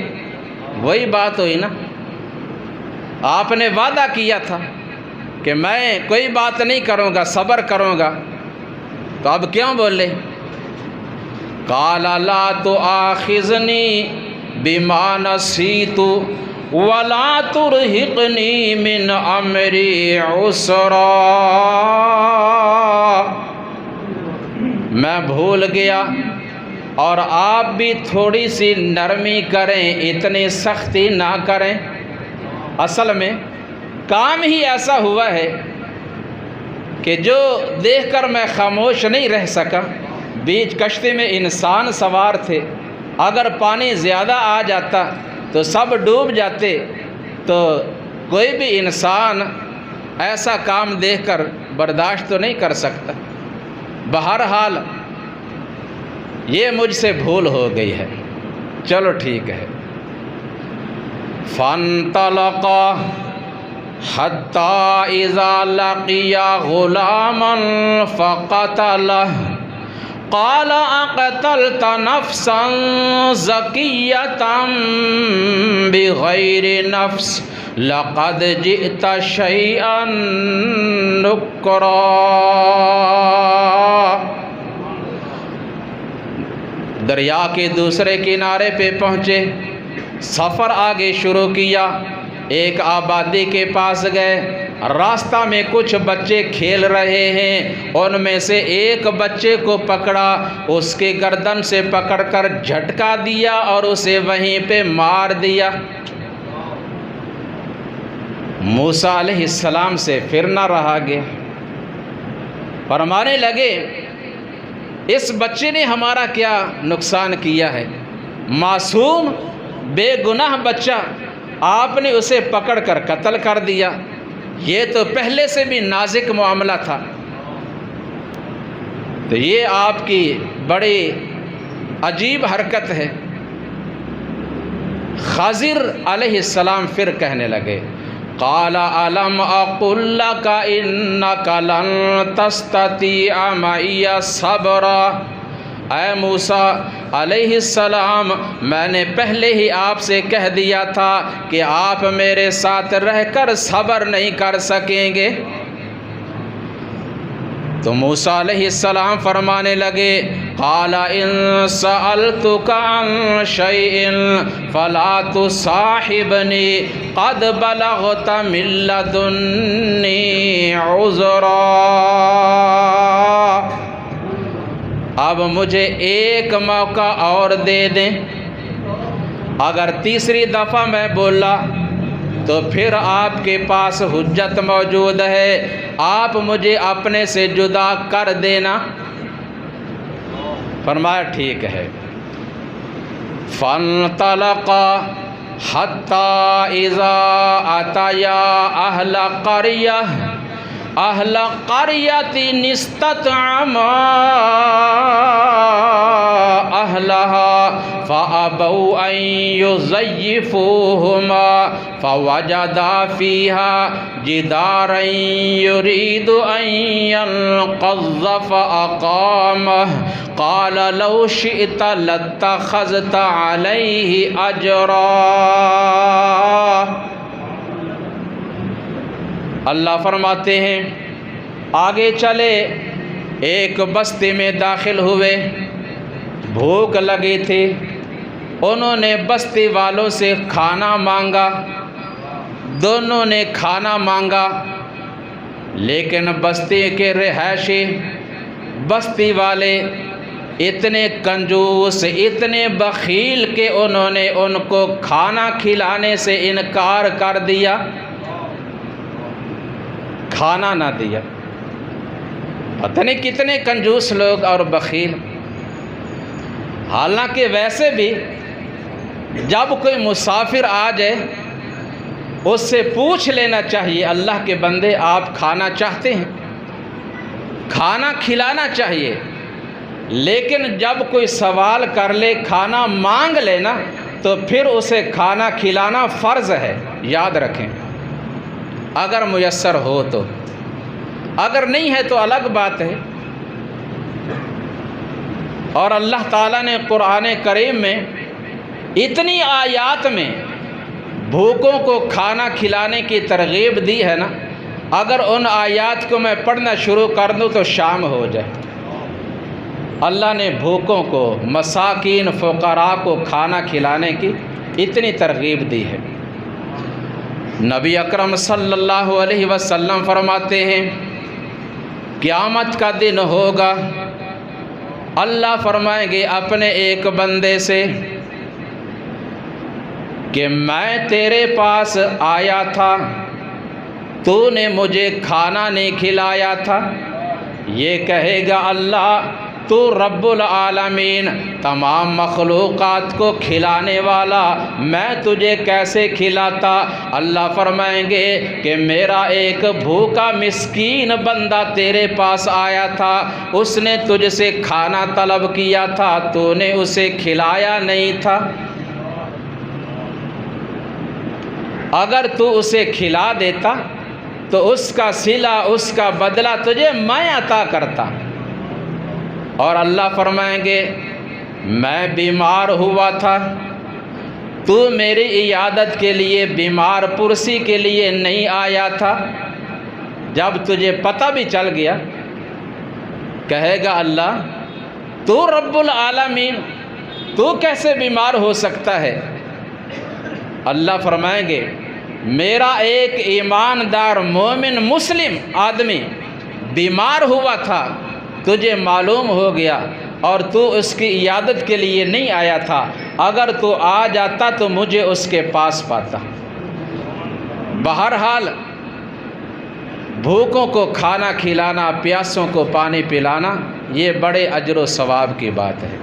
وہی بات ہوئی نا، آپ نے وعدہ کیا تھا کہ میں کوئی بات نہیں کروں گا، صبر کروں گا، تو اب کیوں بولے؟ قال لا تؤاخذنی بما نسیت ولا ترہقنی من امری عسرا، میں بھول گیا اور آپ بھی تھوڑی سی نرمی کریں، اتنی سختی نہ کریں۔ اصل میں کام ہی ایسا ہوا ہے کہ جو دیکھ کر میں خاموش نہیں رہ سکا۔ بیچ کشتی میں انسان سوار تھے، اگر پانی زیادہ آ جاتا تو سب ڈوب جاتے، تو کوئی بھی انسان ایسا کام دیکھ کر برداشت تو نہیں کر سکتا۔ بہرحال یہ مجھ سے بھول ہو گئی ہے، چلو ٹھیک ہے۔ فانطلقا حتی اذا لقیا غلاما فقتلہ قال اقتلت نفسا زکیۃ بغیر نفس لقد جئت شیئا نکرا۔ دریا کے دوسرے کنارے پہ پہنچے، سفر آگے شروع کیا، ایک آبادی کے پاس گئے، راستہ میں کچھ بچے کھیل رہے ہیں، ان میں سے ایک بچے کو پکڑا، اس کے گردن سے پکڑ کر جھٹکا دیا اور اسے وہیں پہ مار دیا۔ موسیٰ علیہ السلام سے پھر نہ رہا گیا، فرمانے لگے اس بچے نے ہمارا کیا نقصان کیا ہے، معصوم بے گناہ بچہ، آپ نے اسے پکڑ کر قتل کر دیا، یہ تو پہلے سے بھی نازک معاملہ تھا۔ تو یہ آپ کی بڑی عجیب حرکت ہے۔ خضر علیہ السلام پھر کہنے لگے، قال الم اقل لک انک لن تستطیع معی صبرا، اے موسیٰ علیہ السلام میں نے پہلے ہی آپ سے کہہ دیا تھا کہ آپ میرے ساتھ رہ کر صبر نہیں کر سکیں گے۔ تو موسیٰ علیہ السلام فرمانے لگے، قال ان سألتک عن شیء فلا تصاحبنی قد بلغت من لدنی عذرا۔ اب مجھے ایک موقع اور دے دیں، اگر تیسری دفعہ میں بولا تو پھر آپ کے پاس حجت موجود ہے، آپ مجھے اپنے سے جدا کر دینا۔ فرمایا ٹھیک ہے۔ فانطلقا حتی اذا اتیا اہل قریہ اہل قریۃ استطعما اہلها فابوا ان یضیفوہما فوجدا فیہا جدارا یرید ان ینقض فاقامہ قال لو شئت لاتخذت علیہ اجرا۔ اللہ فرماتے ہیں آگے چلے، ایک بستی میں داخل ہوئے، بھوک لگی تھی، انہوں نے بستی والوں سے کھانا مانگا، دونوں نے کھانا مانگا، لیکن بستی کے رہائشی، بستی والے اتنے کنجوس، اتنے بخیل کہ انہوں نے ان کو کھانا کھلانے سے انکار کر دیا، کھانا نہ دیا۔ پتہ نہیں کتنے کنجوس لوگ اور بخیل۔ حالانکہ ویسے بھی جب کوئی مسافر آ جائے اس سے پوچھ لینا چاہیے، اللہ کے بندے آپ کھانا چاہتے ہیں، کھانا کھلانا چاہیے۔ لیکن جب کوئی سوال کر لے، کھانا مانگ لینا، تو پھر اسے کھانا کھلانا فرض ہے، یاد رکھیں، اگر میسر ہو تو۔ اگر نہیں ہے تو الگ بات ہے۔ اور اللہ تعالیٰ نے قرآن کریم میں اتنی آیات میں بھوکوں کو کھانا کھلانے کی ترغیب دی ہے نا، اگر ان آیات کو میں پڑھنا شروع کر دوں تو شام ہو جائے۔ اللہ نے بھوکوں کو، مساکین، فقراء کو کھانا کھلانے کی اتنی ترغیب دی ہے۔ نبی اکرم صلی اللہ علیہ وسلم فرماتے ہیں قیامت کا دن ہوگا، اللہ فرمائیں گے اپنے ایک بندے سے کہ میں تیرے پاس آیا تھا، تو نے مجھے کھانا نہیں کھلایا تھا۔ یہ کہے گا اللہ تو رب العالمین، تمام مخلوقات کو کھلانے والا، میں تجھے کیسے کھلاتا؟ اللہ فرمائیں گے کہ میرا ایک بھوکا مسکین بندہ تیرے پاس آیا تھا، اس نے تجھ سے کھانا طلب کیا تھا، تو نے اسے کھلایا نہیں تھا۔ اگر تو اسے کھلا دیتا تو اس کا صلہ، اس کا بدلہ تجھے میں عطا کرتا۔ اور اللہ فرمائیں گے میں بیمار ہوا تھا، تو میری عیادت کے لیے، بیمار پرسی کے لیے نہیں آیا تھا۔ جب تجھے پتہ بھی چل گیا، کہے گا اللہ تو رب العالمین، تو کیسے بیمار ہو سکتا ہے؟ اللہ فرمائیں گے میرا ایک ایماندار مومن مسلم آدمی بیمار ہوا تھا، تجھے معلوم ہو گیا اور تو اس کی عیادت کے لیے نہیں آیا تھا، اگر تو آ جاتا تو مجھے اس کے پاس پاتا۔ بہرحال بھوکوں کو کھانا کھلانا، پیاسوں کو پانی پلانا، یہ بڑے اجر و ثواب کی بات ہے۔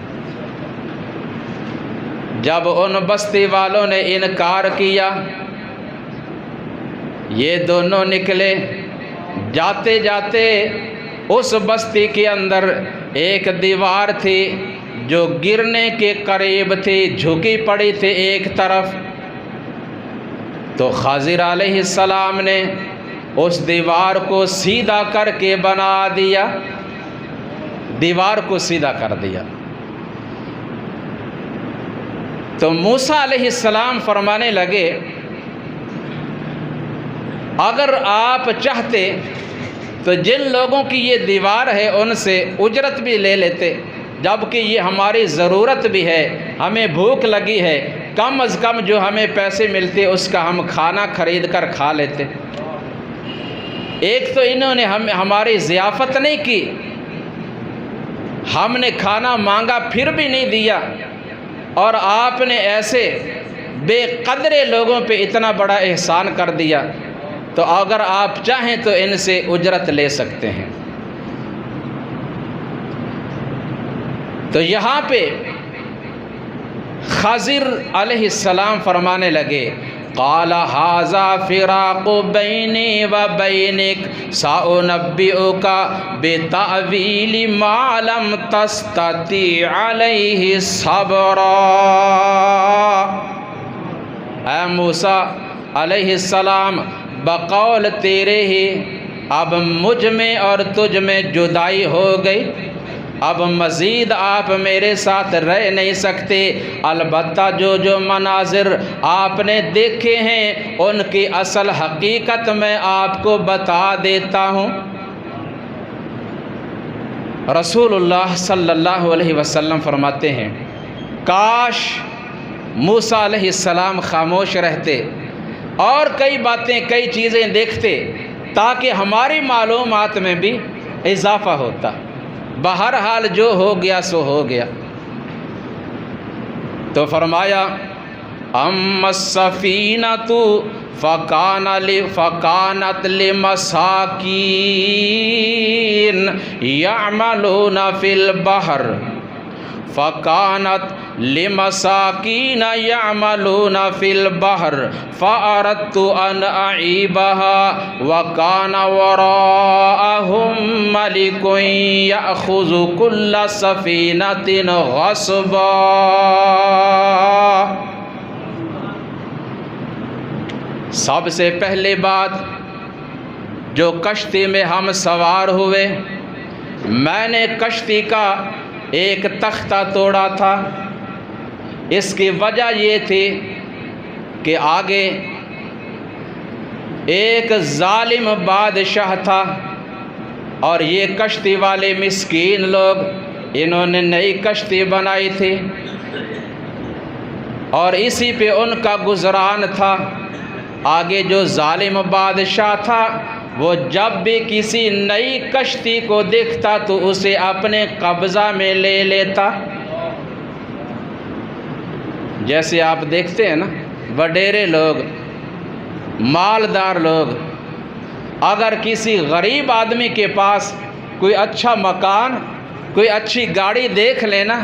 جب ان بستی والوں نے انکار کیا، یہ دونوں نکلے، جاتے جاتے اس بستی کے اندر ایک دیوار تھی جو گرنے کے قریب تھی، جھکی پڑی تھی ایک طرف۔ تو خضر علیہ السلام نے اس دیوار کو سیدھا کر کے بنا دیا، دیوار کو سیدھا کر دیا۔ تو موسیٰ علیہ السلام فرمانے لگے اگر آپ چاہتے تو جن لوگوں کی یہ دیوار ہے ان سے اجرت بھی لے لیتے، جبکہ یہ ہماری ضرورت بھی ہے، ہمیں بھوک لگی ہے، کم از کم جو ہمیں پیسے ملتے اس کا ہم کھانا خرید کر کھا لیتے۔ ایک تو انہوں نے ہماری ضیافت نہیں کی، ہم نے کھانا مانگا پھر بھی نہیں دیا، اور آپ نے ایسے بے قدرے لوگوں پہ اتنا بڑا احسان کر دیا، تو اگر آپ چاہیں تو ان سے اجرت لے سکتے ہیں۔ تو یہاں پہ خضر علیہ السلام فرمانے لگے قال ھذا فراق بینی و بینک سأنبئک بتأویل ما لم تستطع علیہ صبرا۔ اے موسیٰ علیہ السلام، بقول تیرے ہی اب مجھ میں اور تجھ میں جدائی ہو گئی، اب مزید آپ میرے ساتھ رہ نہیں سکتے۔ البتہ جو مناظر آپ نے دیکھے ہیں ان کی اصل حقیقت میں آپ کو بتا دیتا ہوں۔ رسول اللہ صلی اللہ علیہ وسلم فرماتے ہیں کاش موسیٰ علیہ السلام خاموش رہتے اور کئی باتیں، کئی چیزیں دیکھتے، تاکہ ہماری معلومات میں بھی اضافہ ہوتا۔ بہرحال جو ہو گیا سو ہو گیا۔ تو فرمایا اما السفینۃ فکانت لمساکین یعملون فی البحر فی البحر فأردت ان اعیبها وکان وراءهم ملک یأخذ کل سفینۃ غصبا۔ سب سے پہلے بات، جو کشتی میں ہم سوار ہوئے، میں نے کشتی کا ایک تختہ توڑا تھا۔ اس کی وجہ یہ تھی کہ آگے ایک ظالم بادشاہ تھا، اور یہ کشتی والے مسکین لوگ، انہوں نے نئی کشتی بنائی تھی اور اسی پہ ان کا گزران تھا۔ آگے جو ظالم بادشاہ تھا وہ جب بھی کسی نئی کشتی کو دیکھتا تو اسے اپنے قبضہ میں لے لیتا۔ جیسے آپ دیکھتے ہیں نا، وڈیرے لوگ، مالدار لوگ اگر کسی غریب آدمی کے پاس کوئی اچھا مکان، کوئی اچھی گاڑی دیکھ لینا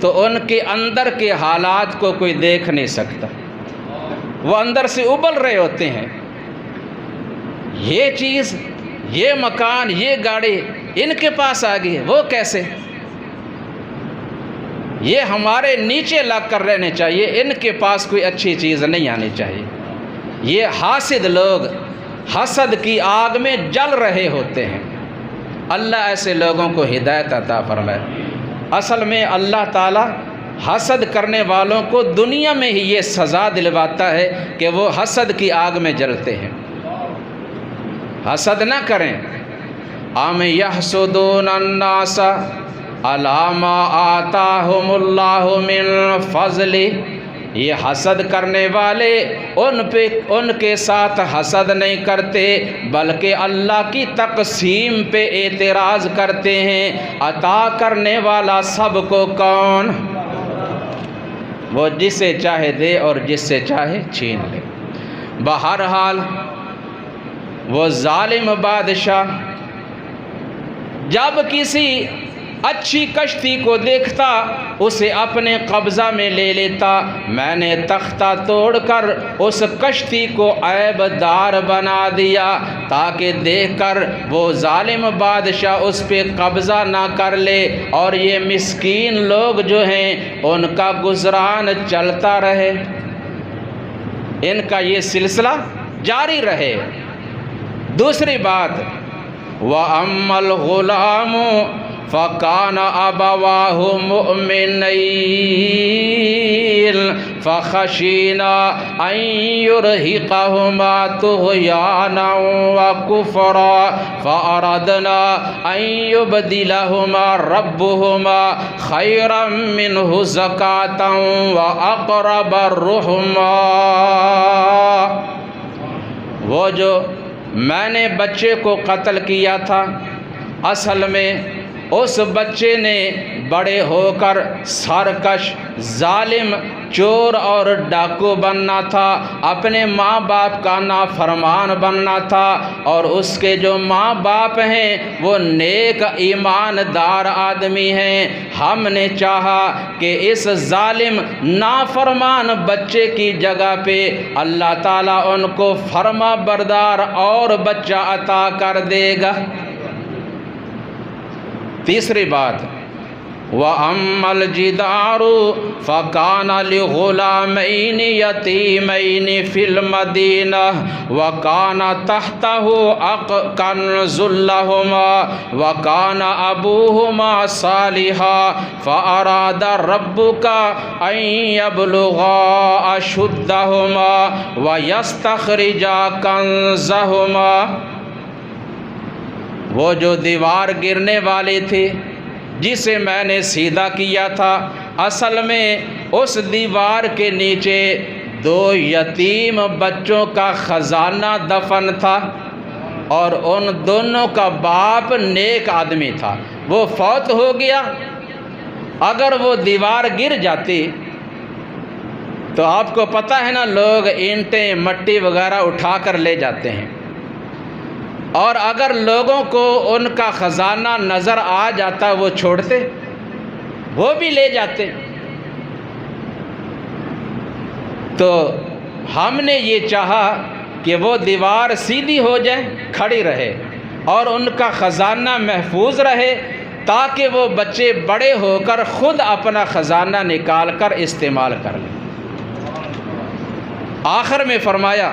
تو ان کے اندر کے حالات کو کوئی دیکھ نہیں سکتا، وہ اندر سے ابل رہے ہوتے ہیں۔ یہ چیز، یہ مکان، یہ گاڑی ان کے پاس آ گئی، وہ کیسے؟ یہ ہمارے نیچے لگ کر رہنے چاہیے، ان کے پاس کوئی اچھی چیز نہیں آنی چاہیے۔ یہ حاسد لوگ حسد کی آگ میں جل رہے ہوتے ہیں۔ اللہ ایسے لوگوں کو ہدایت عطا فرمائے۔ اصل میں اللہ تعالیٰ حسد کرنے والوں کو دنیا میں ہی یہ سزا دلواتا ہے کہ وہ حسد کی آگ میں جلتے ہیں۔ حسد نہ کریں۔ ام یحسدون الناس علی ما آتاہم اللہ من فضل، یہ حسد کرنے والے ان کے ساتھ حسد نہیں کرتے بلکہ اللہ کی تقسیم پہ اعتراض کرتے ہیں۔ عطا کرنے والا سب کو کون؟ وہ جسے چاہے دے اور جس سے چاہے چھین لے۔ بہرحال وہ ظالم بادشاہ جب کسی اچھی کشتی کو دیکھتا اسے اپنے قبضہ میں لے لیتا۔ میں نے تختہ توڑ کر اس کشتی کو عیب دار بنا دیا تاکہ دیکھ کر وہ ظالم بادشاہ اس پہ قبضہ نہ کر لے اور یہ مسکین لوگ جو ہیں ان کا گزران چلتا رہے، ان کا یہ سلسلہ جاری رہے۔ دوسری بات، وَأَمَّا الْغُلَامُ فَكَانَ أَبَوَاهُ مُؤْمِنَيْنِ فَخَشِينَا أَن يُرْهِقَهُمَا طُغْيَانًا وَكُفْرًا فَأَرَدْنَا أَن يُبْدِلَهُمَا رَبُّهُمَا خَيْرًا مِّنْهُ زَكَاةً وَأَقْرَبَ رُحْمًا۔ وہ جو میں نے بچے کو قتل کیا تھا، اصل میں اس بچے نے بڑے ہو کر سرکش، ظالم، چور اور ڈاکو بننا تھا، اپنے ماں باپ کا نافرمان بننا تھا، اور اس کے جو ماں باپ ہیں وہ نیک ایماندار آدمی ہیں۔ ہم نے چاہا کہ اس ظالم نافرمان بچے کی جگہ پہ اللہ تعالیٰ ان کو فرما بردار اور بچہ عطا کر دے گا۔ تیسری بات، وَأَمَّا الْجِدَارُ فَكَانَ لِغُلَامَيْنِ يَتِيمَيْنِ فِي الْمَدِينَةِ وَكَانَ تَحْتَهُ كَنْزٌ لَهُمَا وَكَانَ أَبُوهُمَا صَالِحًا فَأَرَادَ رَبُّكَ أَن يَبْلُغَا أَشُدَّهُمَا وَيَسْتَخْرِجَا كَنْزَهُمَا۔ وہ جو دیوار گرنے والی تھی جسے میں نے سیدھا کیا تھا، اصل میں اس دیوار کے نیچے 2 یتیم بچوں کا خزانہ دفن تھا، اور ان دونوں کا باپ نیک آدمی تھا۔ وہ فوت ہو گیا، اگر وہ دیوار گر جاتی تو آپ کو پتہ ہے نا، لوگ اینٹیں مٹی وغیرہ اٹھا کر لے جاتے ہیں، اور اگر لوگوں کو ان کا خزانہ نظر آ جاتا وہ چھوڑتے؟ وہ بھی لے جاتے۔ تو ہم نے یہ چاہا کہ وہ دیوار سیدھی ہو جائے، کھڑی رہے، اور ان کا خزانہ محفوظ رہے، تاکہ وہ بچے بڑے ہو کر خود اپنا خزانہ نکال کر استعمال کر لیں۔ آخر میں فرمایا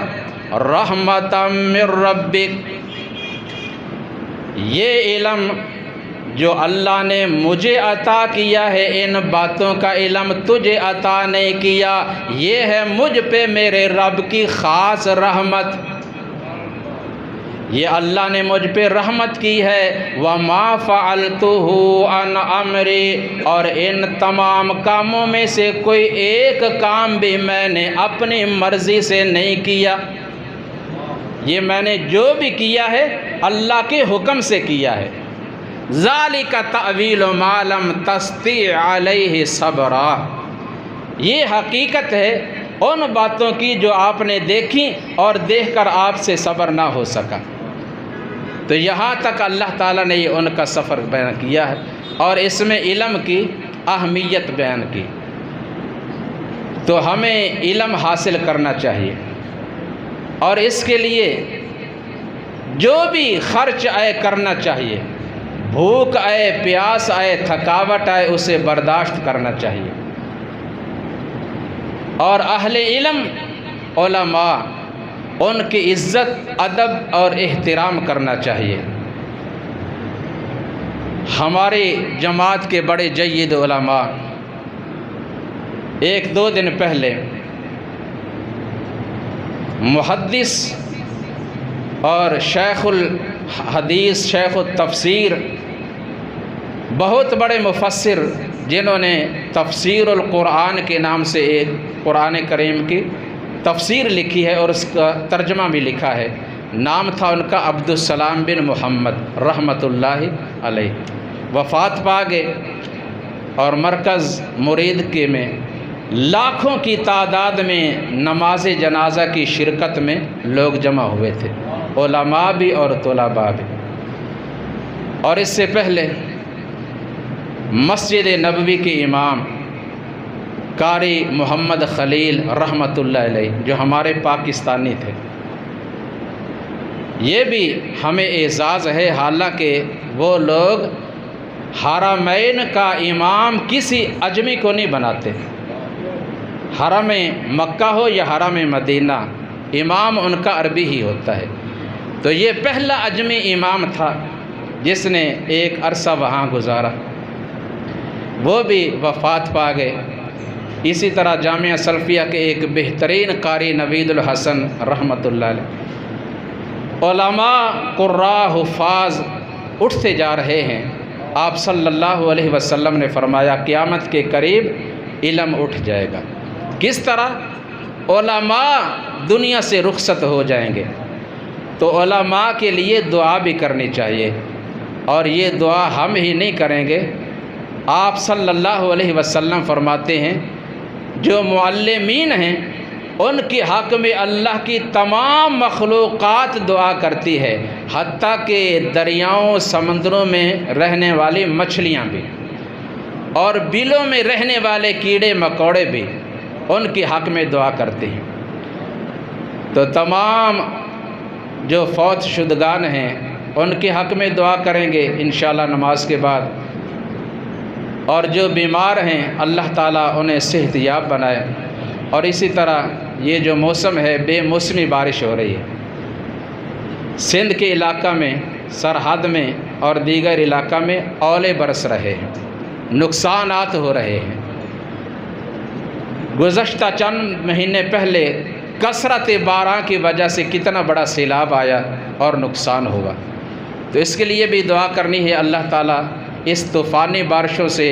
رحمتً من ربک، یہ علم جو اللہ نے مجھے عطا کیا ہے، ان باتوں کا علم تجھے عطا نہیں کیا، یہ ہے مجھ پہ میرے رب کی خاص رحمت، یہ اللہ نے مجھ پہ رحمت کی ہے۔ وَمَا فَعَلْتُهُ عَنْ أَمْرِي، اور ان تمام کاموں میں سے کوئی ایک کام بھی میں نے اپنی مرضی سے نہیں کیا، یہ میں نے جو بھی کیا ہے اللہ کے حکم سے کیا ہے۔ ذَلِكَ تَأْوِيلُ مَا لَمْ تَسْطِعْ عَلَيْهِ صَبْرًا، یہ حقیقت ہے ان باتوں کی جو آپ نے دیکھی اور دیکھ کر آپ سے صبر نہ ہو سکا۔ تو یہاں تک اللہ تعالیٰ نے یہ ان کا سفر بیان کیا ہے، اور اس میں علم کی اہمیت بیان کی۔ تو ہمیں علم حاصل کرنا چاہیے، اور اس کے لیے جو بھی خرچ آئے کرنا چاہیے، بھوک آئے، پیاس آئے، تھکاوٹ آئے، اسے برداشت کرنا چاہیے۔ اور اہل علم علماء، ان کی عزت، ادب اور احترام کرنا چاہیے۔ ہماری جماعت کے بڑے جید علماء ایک دو دن پہلے محدث اور شیخ الحدیث، شیخ التفسیر، بہت بڑے مفسر جنہوں نے تفسیر القرآن کے نام سے ایک قرآن کریم کی تفسیر لکھی ہے اور اس کا ترجمہ بھی لکھا ہے، نام تھا ان کا عبدالسلام بن محمد رحمۃ اللہ علیہ، وفات پا گئے، اور مرکز مرید کے میں لاکھوں کی تعداد میں نماز جنازہ کی شرکت میں لوگ جمع ہوئے تھے، علماء بھی اور طلباء بھی۔ اور اس سے پہلے مسجد نبوی کے امام قاری محمد خلیل رحمۃ اللہ علیہ، جو ہمارے پاکستانی تھے، یہ بھی ہمیں اعزاز ہے، حالانکہ وہ لوگ حرمین کا امام کسی اجمی کو نہیں بناتے، حرم مکہ ہو یا حرم مدینہ، امام ان کا عربی ہی ہوتا ہے۔ تو یہ پہلا اجمی امام تھا جس نے ایک عرصہ وہاں گزارا، وہ بھی وفات پا گئے۔ اسی طرح جامعہ سلفیہ کے ایک بہترین قاری نوید الحسن رحمۃ اللہ علیہ۔ علماء، قراء، حفاظ اٹھتے جا رہے ہیں۔ آپ صلی اللہ علیہ وسلم نے فرمایا قیامت کے قریب علم اٹھ جائے گا۔ کس طرح؟ علماء دنیا سے رخصت ہو جائیں گے، تو علماء کے لیے دعا بھی کرنی چاہیے، اور یہ دعا ہم ہی نہیں کریں گے، آپ صلی اللہ علیہ وسلم فرماتے ہیں جو معلمین ہیں ان کے حق میں اللہ کی تمام مخلوقات دعا کرتی ہے، حتیٰ کہ دریاؤں، سمندروں میں رہنے والی مچھلیاں بھی، اور بلوں میں رہنے والے کیڑے مکوڑے بھی ان کے حق میں دعا کرتے ہیں۔ تو تمام جو فوت شدگان ہیں ان کے حق میں دعا کریں گے انشاءاللہ نماز کے بعد، اور جو بیمار ہیں اللہ تعالیٰ انہیں صحت یاب بنائے۔ اور اسی طرح یہ جو موسم ہے، بے موسمی بارش ہو رہی ہے، سندھ کے علاقہ میں، سرحد میں اور دیگر علاقہ میں اولے برس رہے ہیں، نقصانات ہو رہے ہیں۔ گزشتہ چند مہینے پہلے کثرت باران کی وجہ سے کتنا بڑا سیلاب آیا اور نقصان ہوا، تو اس کے لیے بھی دعا کرنی ہے اللہ تعالیٰ اس طوفانی بارشوں سے،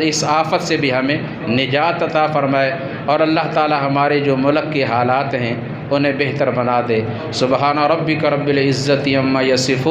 اس آفت سے بھی ہمیں نجات عطا فرمائے، اور اللہ تعالیٰ ہمارے جو ملک کے حالات ہیں انہیں بہتر بنا دے۔ سبحان ربک رب العزت عما یصفون۔